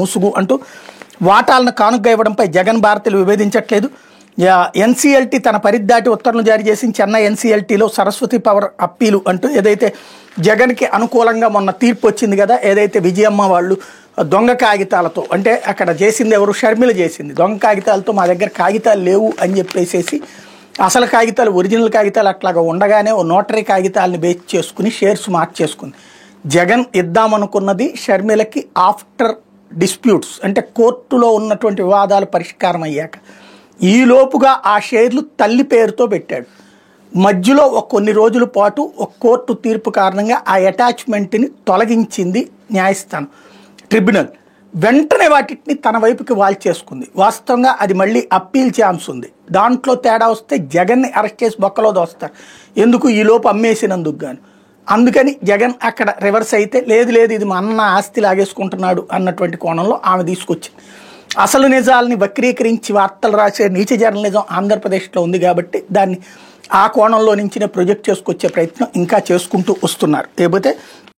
ముసుగు అంటూ వాటాలను కానుగ్గా ఇవ్వడంపై జగన్ భారతీయులు విభేదించట్లేదు. ఎన్సీఎల్టీ తన పరిధిదాటి ఉత్తర్వులు జారీ చేసి చెన్నై ఎన్సీఎల్టీలో సరస్వతి పవర్ అప్పీలు అంటూ ఏదైతే జగన్కి అనుకూలంగా మొన్న తీర్పు వచ్చింది కదా, ఏదైతే విజయమ్మ వాళ్ళు దొంగ కాగితాలతో, అంటే అక్కడ చేసింది ఎవరు, షర్మిల చేసింది, దొంగ కాగితాలతో మా దగ్గర కాగితాలు లేవు అని చెప్పేసేసి అసలు కాగితాలు ఒరిజినల్ కాగితాలు అట్లాగా ఉండగానే ఓ నోటరీ కాగితాలని బేస్ చేసుకుని షేర్స్ మార్చేసుకుంది. జగన్ ఇద్దామనుకున్నది షర్మిలకి ఆఫ్టర్ డిస్ప్యూట్స్, అంటే కోర్టులో ఉన్నటువంటి వివాదాలు పరిష్కారం అయ్యాక. ఈలోపుగా ఆ షేర్లు తల్లి పేరుతో పెట్టాడు. మధ్యలో కొన్ని రోజుల పాటు ఒక కోర్టు తీర్పు కారణంగా ఆ అటాచ్మెంట్ని తొలగించింది న్యాయస్థానం, ట్రిబ్యునల్. వెంటనే వాటిని తన వైపుకి వాల్చేసుకుంది. వాస్తవంగా అది మళ్ళీ అప్పీల్ ఛాన్స్ ఉంది. దాంట్లో తేడా వస్తే జగన్ని అరెస్ట్ చేసి బొక్కలో దోస్తారు. ఎందుకు, ఈలోపు అమ్మేసినందుకు గాను. అందుకని జగన్ అక్కడ రివర్స్ అయితే లేదు ఇది మా అన్న ఆస్తి లాగేసుకుంటున్నాడు అన్నటువంటి కోణంలో ఆమె తీసుకొచ్చింది. అసలు నిజాలని వక్రీకరించి వార్తలు రాసే నీచ జర్నలిజం ఆంధ్రప్రదేశ్లో ఉంది కాబట్టి దాన్ని ఆ కోణంలో నుంచినే ప్రొజెక్ట్ చేసుకొచ్చే ప్రయత్నం ఇంకా చేసుకుంటూ వస్తున్నారు. లేకపోతే